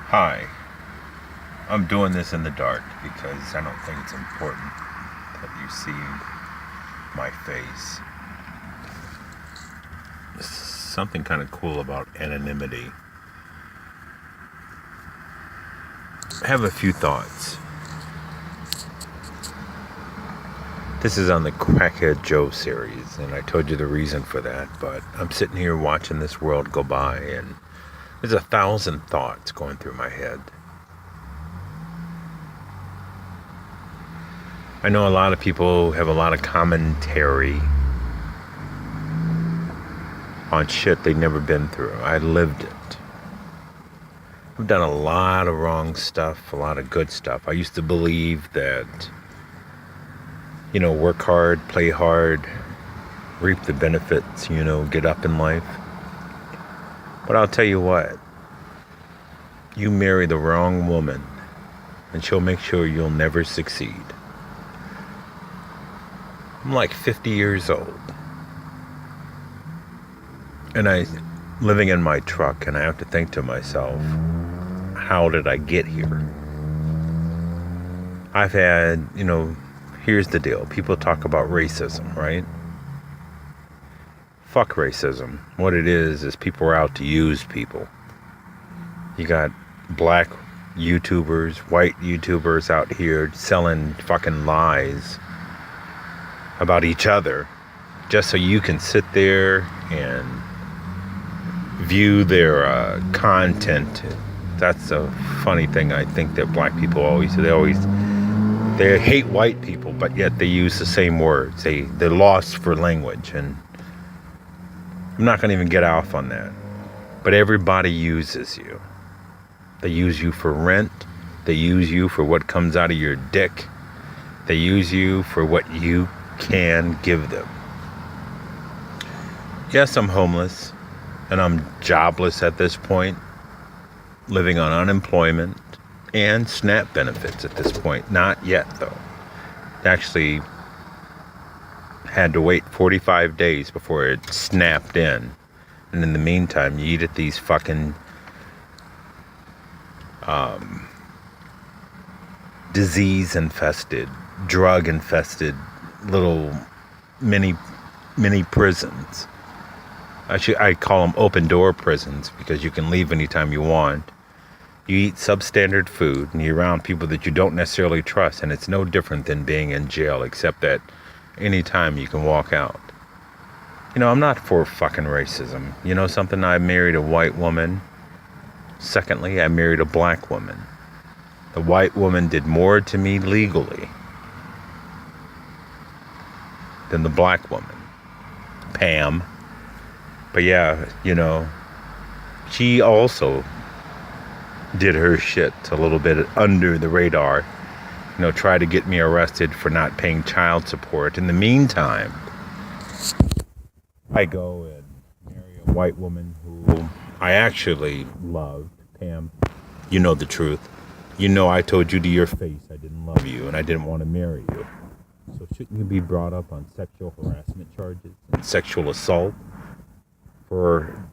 Hi, I'm doing this in the dark because I don't think it's important that you see my face. There's something kind of cool about anonymity. I have a few thoughts. This is on the Crackhead Joe series, and I told you the reason for that, but I'm sitting here watching this world go by, and there's 1,000 thoughts going through my head. I know a lot of people have a lot of commentary on shit they've never been through. I lived it. I've done a lot of wrong stuff, a lot of good stuff. I used to believe that, work hard, play hard, reap the benefits, get up in life. But I'll tell you what, you marry the wrong woman and she'll make sure you'll never succeed. I'm like 50 years old. And I'm living in my truck, and I have to think to myself, how did I get here? I've had, here's the deal. People talk about racism, right? Fuck racism. What it is people are out to use people. You got black YouTubers, white YouTubers out here selling fucking lies about each other just so you can sit there and view their content. That's a funny thing I think that black people always do. They hate white people, but yet they use the same words. They're lost for language, and I'm not going to even get off on that. But everybody uses you. They use you for rent. They use you for what comes out of your dick. They use you for what you can give them. Yes, I'm homeless, and I'm jobless at this point, living on unemployment and SNAP benefits at this point. Not yet, though. Actually had to wait 45 days before it snapped in. And in the meantime, you eat at these fucking disease-infested, drug-infested little mini prisons. I call them open-door prisons because you can leave anytime you want. You eat substandard food, and you're around people that you don't necessarily trust, and it's no different than being in jail, except that anytime you can walk out. I'm not for fucking racism. You know something? I married a white woman. Secondly, I married a black woman. The white woman did more to me legally than the black woman, Pam. But yeah, she also did her shit a little bit under the radar. Tried to get me arrested for not paying child support. In the meantime, I go and marry a white woman who I actually loved, Pam. You know the truth. I told you to your face I didn't love you and I didn't want to marry you. So shouldn't you be brought up on sexual harassment charges and sexual assault for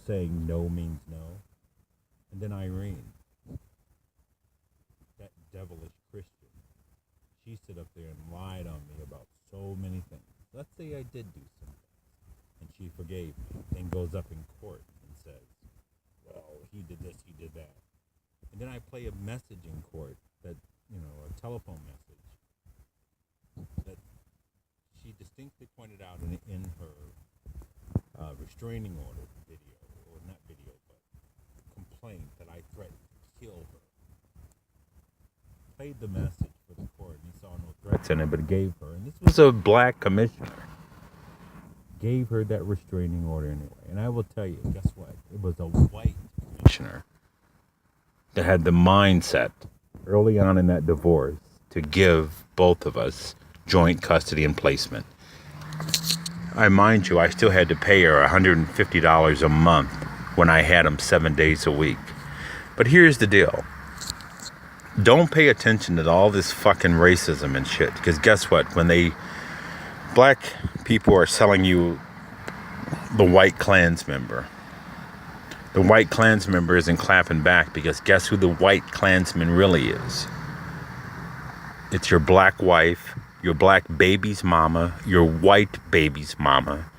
saying no means no? And then Irene, that devilish Christian, she stood up there and lied on me about so many things. Let's say I did do something, and she forgave me, then goes up in court and says, well, he did this, he did that. And then I play a message in court that, a telephone message that she distinctly pointed out in her restraining order video, or not video, but complaint that I threatened to kill her. Played the message for the court, and he saw no threats in it, but gave her, and this was a black commissioner, gave her that restraining order anyway. And I will tell you, guess what? It was a white commissioner that had the mindset early on in that divorce to give both of us joint custody and placement. Mind you, I still had to pay her $150 a month when I had him 7 days a week. But here's the deal. Don't pay attention to all this fucking racism and shit. Because guess what? When black people are selling you the white Klans member, The white Klansman member isn't clapping back because guess who the white Klansman really is? It's your black wife, your black baby's mama, your white baby's mama,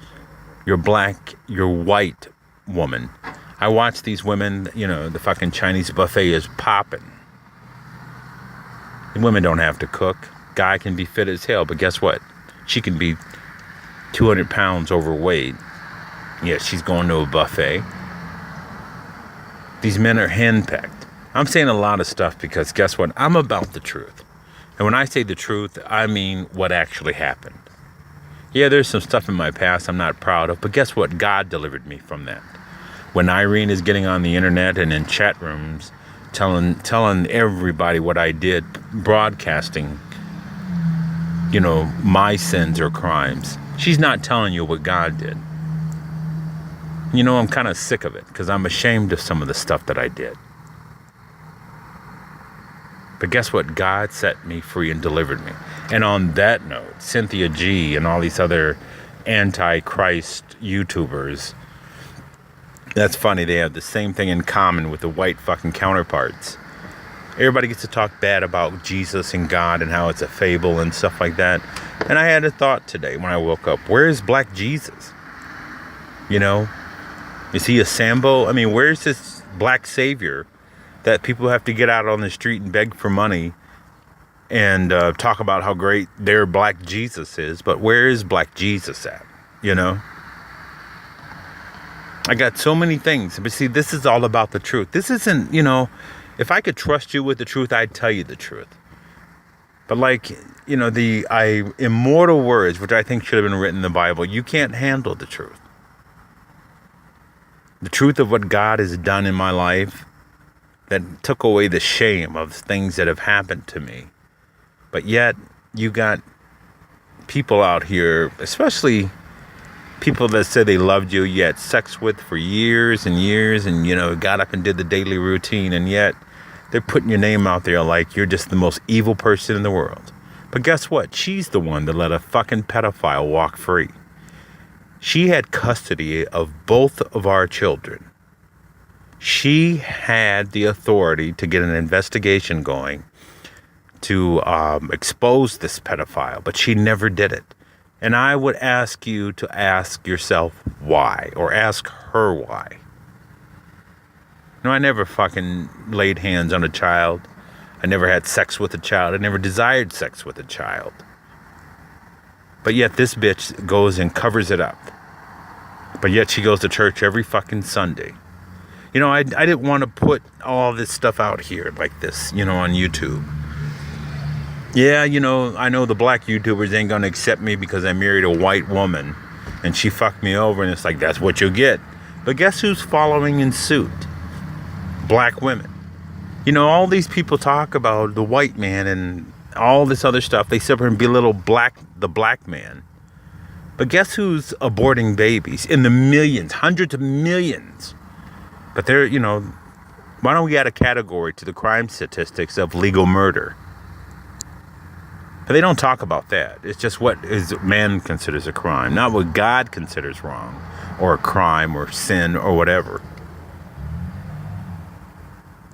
your white woman. I watch these women, you know, the fucking Chinese buffet is popping. The women don't have to cook. Guy can be fit as hell, but guess what? She can be 200 pounds overweight. Yeah, she's going to a buffet. These men are henpecked. I'm saying a lot of stuff because guess what? I'm about the truth. And when I say the truth, I mean what actually happened. Yeah, there's some stuff in my past I'm not proud of, but guess what? God delivered me from that. When Irene is getting on the internet and in chat rooms telling everybody what I did, broadcasting, you know, my sins or crimes, she's not telling you what God did. You know, I'm kind of sick of it because I'm ashamed of some of the stuff that I did. But guess what? God set me free and delivered me. And on that note, Cynthia G and all these other anti-Christ YouTubers, that's funny. They have the same thing in common with the white fucking counterparts. Everybody gets to talk bad about Jesus and God and how it's a fable and stuff like that. And I had a thought today when I woke up. Where is Black Jesus? You know? Is he a Sambo? I mean, where's this black savior that people have to get out on the street and beg for money and talk about how great their Black Jesus is? But where is Black Jesus at? You know? I got so many things. But see, this is all about the truth. This isn't, you know, if I could trust you with the truth, I'd tell you the truth. But like, you know, the immortal words, which I think should have been written in the Bible, you can't handle the truth. The truth of what God has done in my life that took away the shame of things that have happened to me. But yet, you got people out here, especially people that say they loved you, you had sex with for years and years, and, you know, got up and did the daily routine, and yet they're putting your name out there like you're just the most evil person in the world. But guess what? She's the one that let a fucking pedophile walk free. She had custody of both of our children. She had the authority to get an investigation going to expose this pedophile, but she never did it. And I would ask you to ask yourself why, or ask her why. No, I never fucking laid hands on a child. I never had sex with a child. I never desired sex with a child. But yet this bitch goes and covers it up. But yet she goes to church every fucking Sunday. You know, I didn't want to put all this stuff out here like this, you know, on YouTube. Yeah, you know, I know the black YouTubers ain't going to accept me because I married a white woman and she fucked me over, and it's like, that's what you get. But guess who's following in suit? Black women. You know, all these people talk about the white man and all this other stuff. They sit there and belittle the black man. But guess who's aborting babies in the millions, hundreds of millions? But they're, you know, why don't we add a category to the crime statistics of legal murder? But they don't talk about that. It's just what is man considers a crime, not what God considers wrong or a crime or sin or whatever.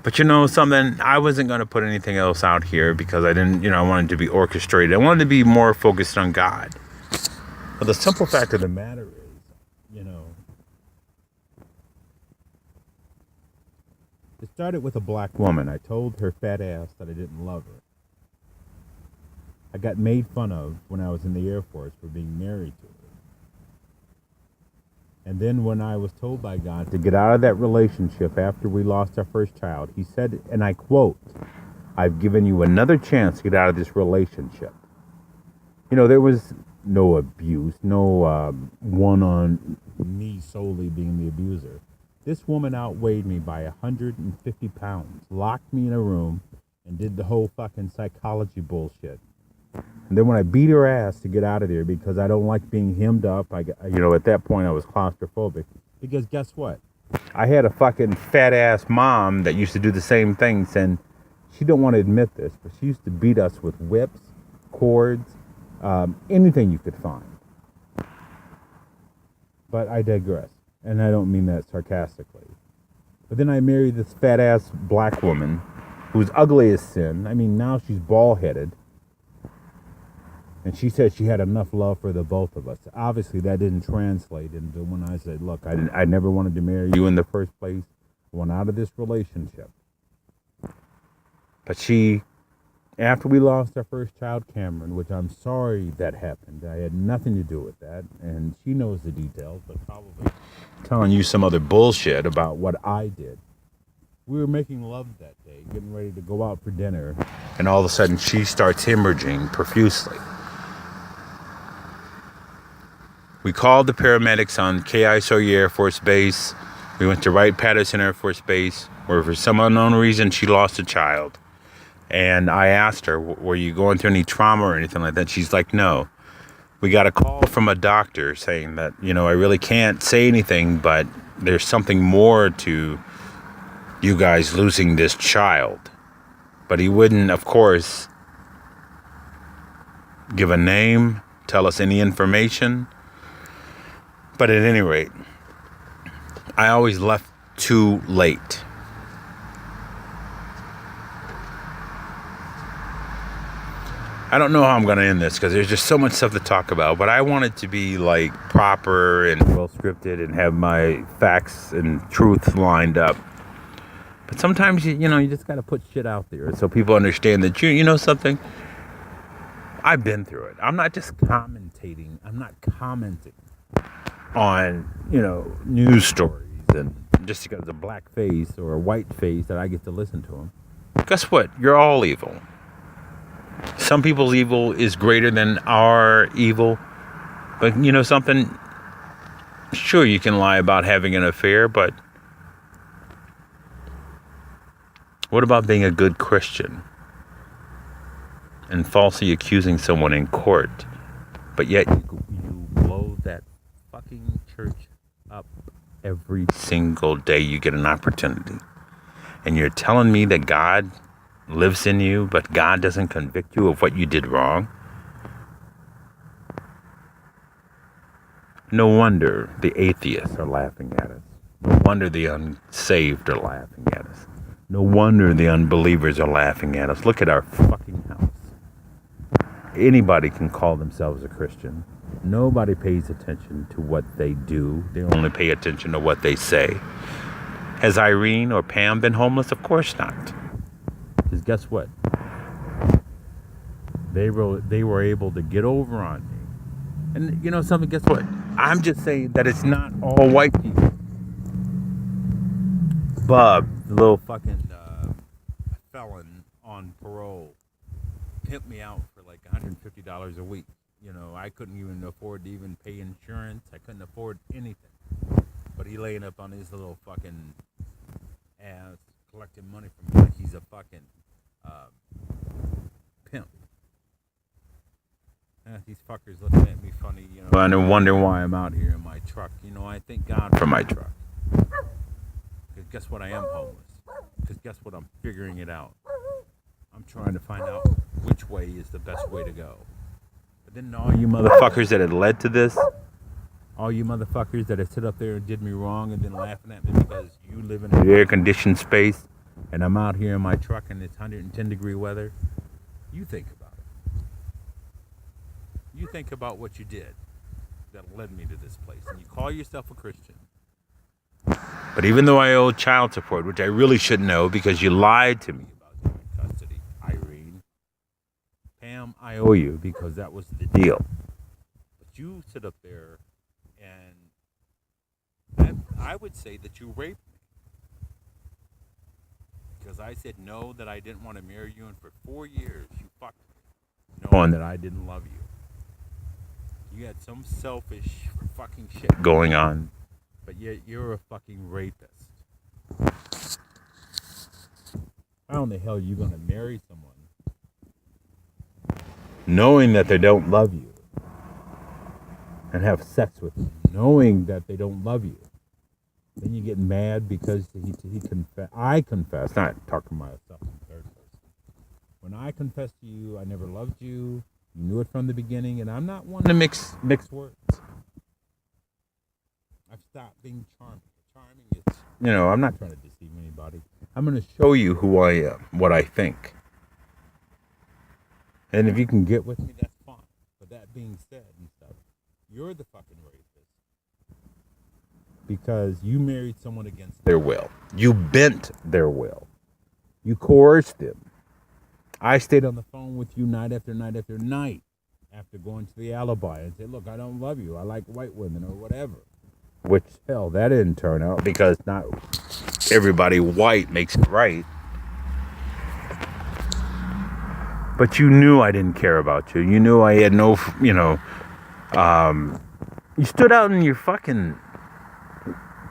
But you know something, I wasn't going to put anything else out here because I didn't, you know, I wanted to be orchestrated. I wanted to be more focused on God. But the simple fact of the matter is, you know, it started with a black woman. I told her fat ass that I didn't love her. I got made fun of when I was in the Air Force for being married to her. And then when I was told by God to get out of that relationship after we lost our first child, he said, and I quote, "I've given you another chance to get out of this relationship." You know, there was no abuse, no one on me solely being the abuser. This woman outweighed me by 150 pounds, locked me in a room, and did the whole fucking psychology bullshit. And then when I beat her ass to get out of there because I don't like being hemmed up, you know, at that point I was claustrophobic. Because guess what? I had a fucking fat ass mom that used to do the same things, and she don't want to admit this, but she used to beat us with whips, cords, anything you could find. But I digress, and I don't mean that sarcastically. But then I married this fat ass black woman who's ugly as sin. I mean, now she's bald headed. And she said she had enough love for the both of us. Obviously, that didn't translate into when I said, look, I never wanted to marry you in the first place. I went out of this relationship. But she, after we lost our first child, Cameron, which I'm sorry that happened. I had nothing to do with that. And she knows the details, but probably telling you some other bullshit about what I did. We were making love that day, getting ready to go out for dinner. And all of a sudden, she starts hemorrhaging profusely. We called the paramedics on K.I. Sawyer Air Force Base. We went to Wright-Patterson Air Force Base, where for some unknown reason she lost a child. And I asked her, were you going through any trauma or anything like that? She's like, no. We got a call from a doctor saying that, I really can't say anything, but there's something more to you guys losing this child. But he wouldn't, of course, give a name, tell us any information. But at any rate, I always left too late. I don't know how I'm going to end this because there's just so much stuff to talk about. But I want it to be like proper and well scripted and have my facts and truth lined up. But sometimes, you just got to put shit out there so people understand that you know something. I've been through it. I'm not just commentating. I'm not commenting on, news stories and just because a black face or a white face that I get to listen to them. Guess what? You're all evil. Some people's evil is greater than our evil. But something? Sure, you can lie about having an affair, but what about being a good Christian and falsely accusing someone in court, but yet you blow that fucking church up every single day you get an opportunity? And you're telling me that God lives in you, but God doesn't convict you of what you did wrong? No wonder the atheists are laughing at us. No wonder the unsaved are laughing at us. No wonder the unbelievers are laughing at us. Look at our fucking house. Anybody can call themselves a Christian. Nobody pays attention to what they do. They only pay attention to what they say. Has Irene or Pam been homeless? Of course not. Because guess what? They were able to get over on me. And something, guess what? I'm just saying that it's not all white people. Bob, the little fucking felon on parole, pimped me out for like $150 a week. I couldn't even afford to even pay insurance. I couldn't afford anything. But he laying up on his little fucking ass, collecting money from me like he's a fucking pimp. These fuckers looking at me funny, and I wonder why I'm out here in my truck. I thank God for my truck. Because guess what? I am homeless. Because guess what? I'm figuring it out. I'm trying to find out which way is the best way to go. But then all you motherfuckers that had led to this, all you motherfuckers that had sit up there and did me wrong and then laughing at me because you live in an air-conditioned space and I'm out here in my truck and it's 110-degree weather, you think about it. You think about what you did that led me to this place. And you call yourself a Christian. But even though I owe child support, which I really should know because you lied to me about joint custody, Irene, Pam, I owe you because that was the deal. But you sit up there and I would say that you raped me. Because I said no, that I didn't want to marry you, and for 4 years you fucked me, knowing that I didn't love you. You had some selfish fucking shit going on, but yet you're a fucking rapist. How in the hell are you going to marry someone knowing that they don't love you and have sex with them, knowing that they don't love you? Then you get mad because I confess, not talking myself in third person. When I confess to you, I never loved you. You knew it from the beginning, and I'm not one to mix words. I've stopped being charming. Charming is, I'm not trying to deceive I'm going to show you who I am, what I think. And if you can get with me, that's fine. But that being said and stuff, you're the fucking rapist because you married someone against their will. You bent their will. You coerced them. I stayed on the phone with you night after night after night after going to the alibi and said, look, I don't love you. I like white women or whatever. Which, hell, that didn't turn out because not everybody white makes it right. But you knew I didn't care about you. You knew I had no, you stood out in your fucking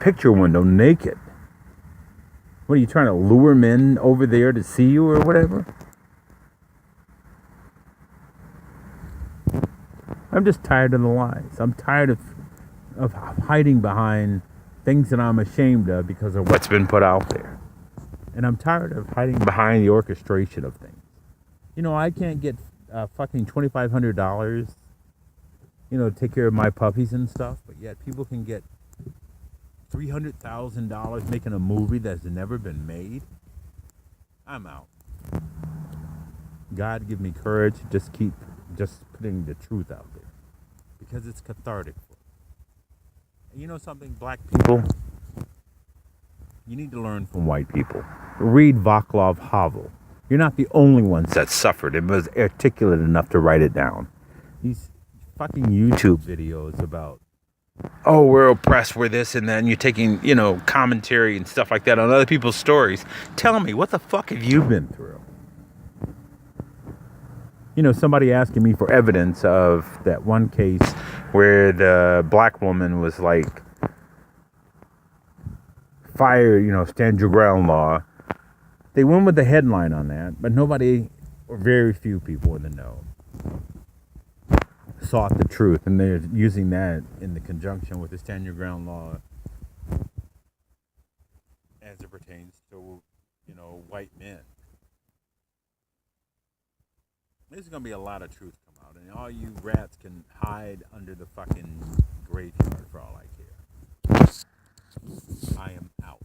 picture window naked. What are you trying to lure men over there to see you or whatever? I'm just tired of the lies. I'm tired of hiding behind things that I'm ashamed of because of what's been put out there. And I'm tired of hiding behind the orchestration of things. I can't get fucking $2,500, to take care of my puppies and stuff, but yet people can get $300,000 making a movie that's never been made. I'm out. God give me courage. Just keep putting the truth out there because it's cathartic. And you know something, black people, you need to learn from white people. Read Václav Havel. You're not the only ones that suffered and was articulate enough to write it down. These fucking YouTube videos about, oh, we're oppressed, we're this and that, and you're taking, commentary and stuff like that on other people's stories. Tell me, what the fuck have you been through? Somebody asking me for evidence of that one case where the black woman was like fired, stand your ground law. They went with the headline on that, but nobody, or very few people in the know, sought the truth, and they're using that in the conjunction with the stand your ground law as it pertains to, white men. There's going to be a lot of truth come out, and all you rats can hide under the fucking graveyard for all I care. I am out.